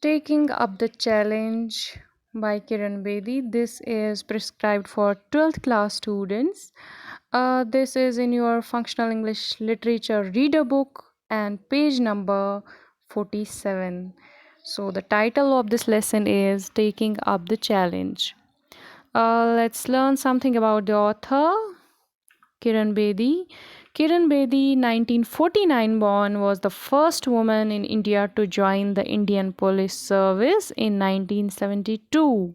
Taking Up the Challenge by Kiran Bedi. This is prescribed for 12th class students. This is in your functional English literature reader book and page number 47. So, the title of this lesson is Taking Up the Challenge. Let's learn something about the author. Kiran Bedi. Kiran Bedi, 1949 born, was the first woman in India to join the Indian Police Service in 1972.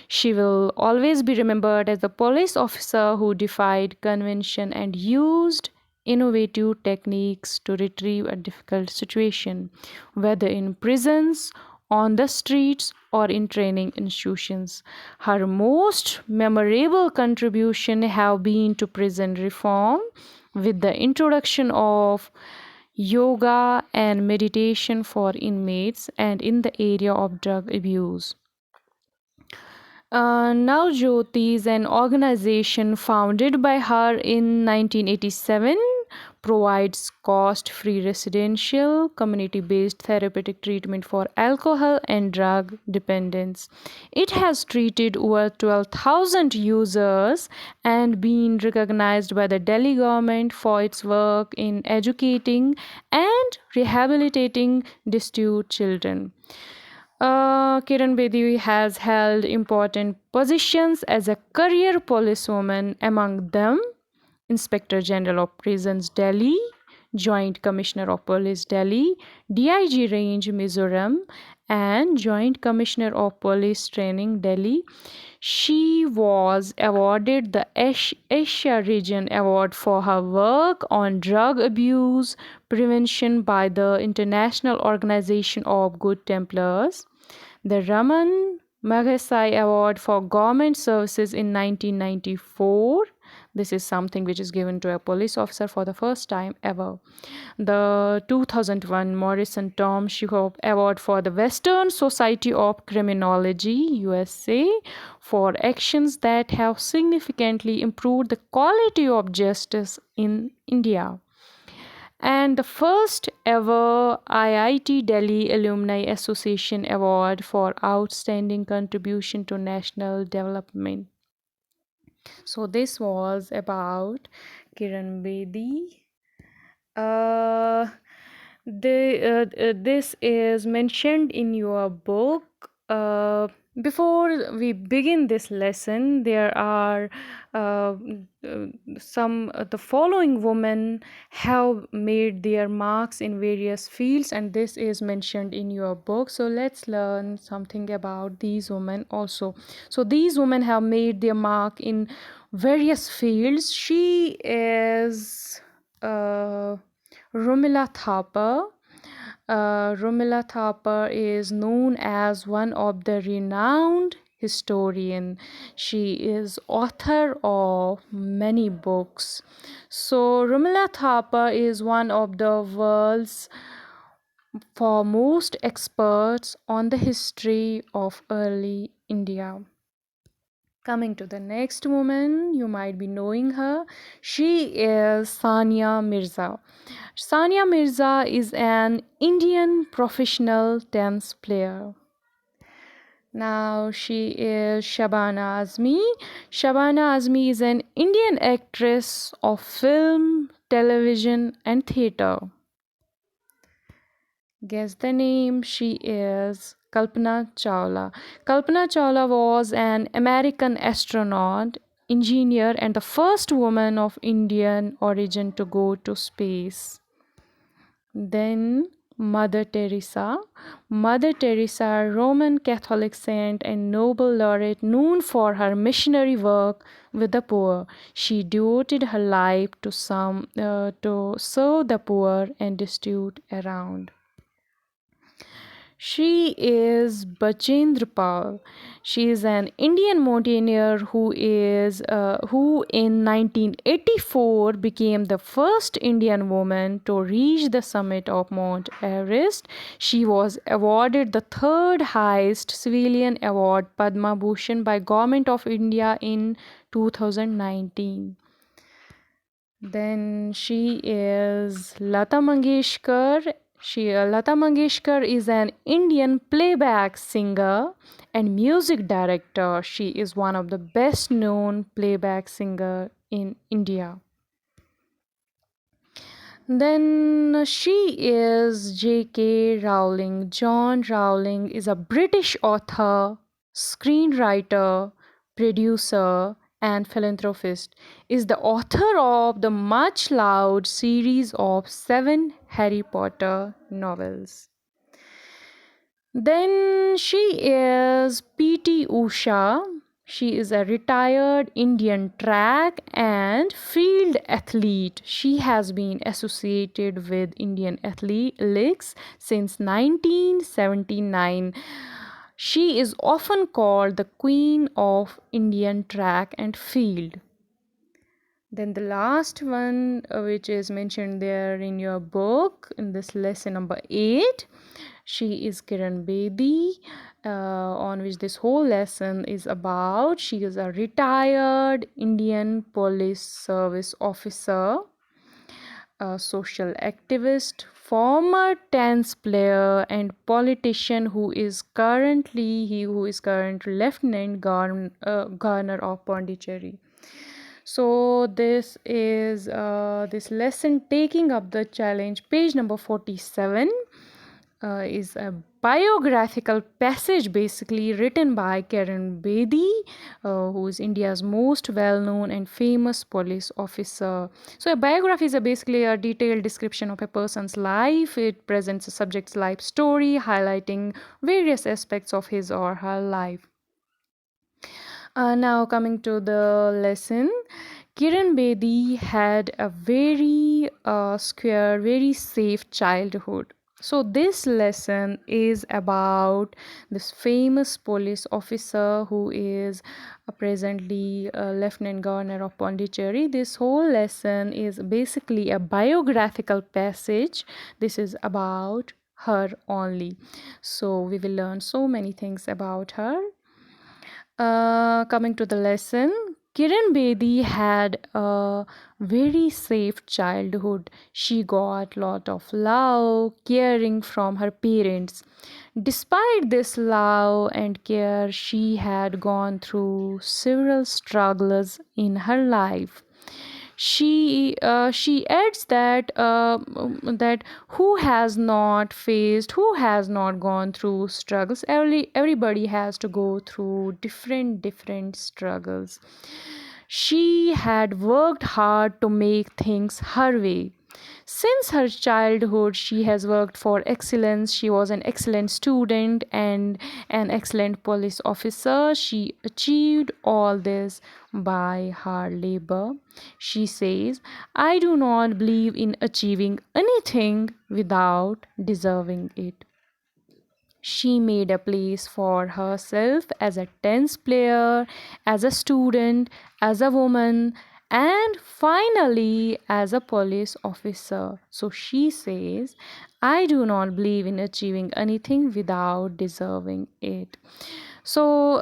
She will always be remembered as the police officer who defied convention and used innovative techniques to retrieve a difficult situation, whether in prisons, on the streets, or in training institutions. Her most memorable contribution have been to prison reform with the introduction of yoga and meditation for inmates and in the area of drug abuse. Now Jyoti is an organization founded by her in 1987, provides cost-free residential, community-based therapeutic treatment for alcohol and drug dependence. It has treated over 12,000 users and been recognized by the Delhi government for its work in educating and rehabilitating destitute children. Kiran Bedi has held important positions as a career policewoman, among them Inspector General of Prisons Delhi, Joint Commissioner of Police Delhi, DIG Range Mizoram, and Joint Commissioner of Police Training Delhi. She was awarded the Asia Region Award for her work on drug abuse prevention by the International Organization of Good Templars, the Raman Magsaysay Award for Government Services in 1994. This is something which is given to a police officer for the first time ever. The 2001 Morrison Tom Shihop Award for the Western Society of Criminology, USA, for actions that have significantly improved the quality of justice in India. And the first ever IIT Delhi Alumni Association Award for outstanding contribution to national development. So this was about Kiran Bedi. This is mentioned in your book. Before we begin this lesson, there are the following women have made their marks in various fields, and this is mentioned in your book. So let's learn something about these women also. So these women have made their mark in various fields. She is Rumila Thapar. Rumila Thapar is known as one of the renowned historian. She is author of many books. So Rumila Thapar is one of the world's foremost experts on the history of early India. Coming to the next woman, you might be knowing her. She is Sania Mirza. Sania Mirza is an Indian professional tennis player. Now she is Shabana Azmi. Shabana Azmi is an Indian actress of film, television, and theatre. Guess the name. She is Kalpana Chawla. Kalpana Chawla was an American astronaut, engineer, and the first woman of Indian origin to go to space. Then Mother Teresa. Mother Teresa, Roman Catholic saint and Nobel laureate known for her missionary work with the poor. She devoted her life to serve the poor and destitute around. She is Bachendra Pal. She is an Indian mountaineer who in 1984 became the first Indian woman to reach the summit of Mount Everest. She was awarded the third highest civilian award, Padma Bhushan, by Government of India in 2019. Then she is Lata Mangeshkar. Lata Mangeshkar is an Indian playback singer and music director. She is one of the best known playback singer in India. Then she is J.K. Rowling. John Rowling is a British author, screenwriter, producer, and philanthropist. Is the author of the much loved series of 7 Harry Potter novels. Then she is P.T. Usha. She is a retired Indian track and field athlete. She has been associated with Indian athletics since 1979. She is often called the Queen of Indian track and field. Then the last one, which is mentioned there in your book, in this lesson number 8, she is Kiran Bedi, on which this whole lesson is about. She is a retired Indian Police Service officer, a social activist, former tennis player, and politician who is currently Lieutenant Governor of Pondicherry. So this is this lesson taking up the challenge. Page number 47 is a biographical passage basically written by Kiran Bedi, who is India's most well-known and famous police officer. So a biography is basically a detailed description of a person's life. It presents a subject's life story, highlighting various aspects of his or her life. Now coming to the lesson, Kiran Bedi had a very square, very safe childhood. So this lesson is about this famous police officer who is presently Lieutenant Governor of Pondicherry. This whole lesson is basically a biographical passage. This is about her only. So we will learn so many things about her. Coming to the lesson, Kiran Bedi had a very safe childhood. She got lot of love, caring from her parents. Despite this love and care, she had gone through several struggles in her life. She adds that who has not gone through struggles. Everybody has to go through different struggles. She had worked hard to make things her way. Since her childhood, she has worked for excellence. She was an excellent student and an excellent police officer. She achieved all this by her labor. She says, I do not believe in achieving anything without deserving it. She made a place for herself as a tennis player, as a student, as a woman, and finally as a police officer. So she says, I do not believe in achieving anything without deserving it. So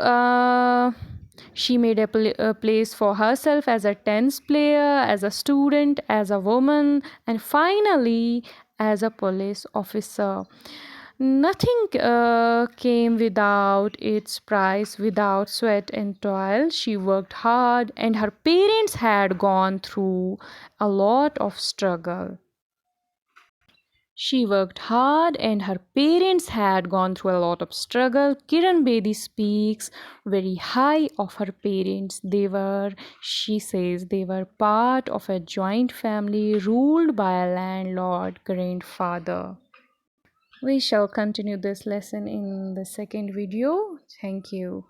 she made a place for herself as a tennis player, as a student, as a woman, and finally as a police officer. Nothing came without its price, without sweat and toil. She worked hard, and her parents had gone through a lot of struggle. She worked hard and her parents had gone through a lot of struggle. Kiran Bedi speaks very high of her parents. She says, they were part of a joint family ruled by a landlord grandfather. We shall continue this lesson in the second video. Thank you.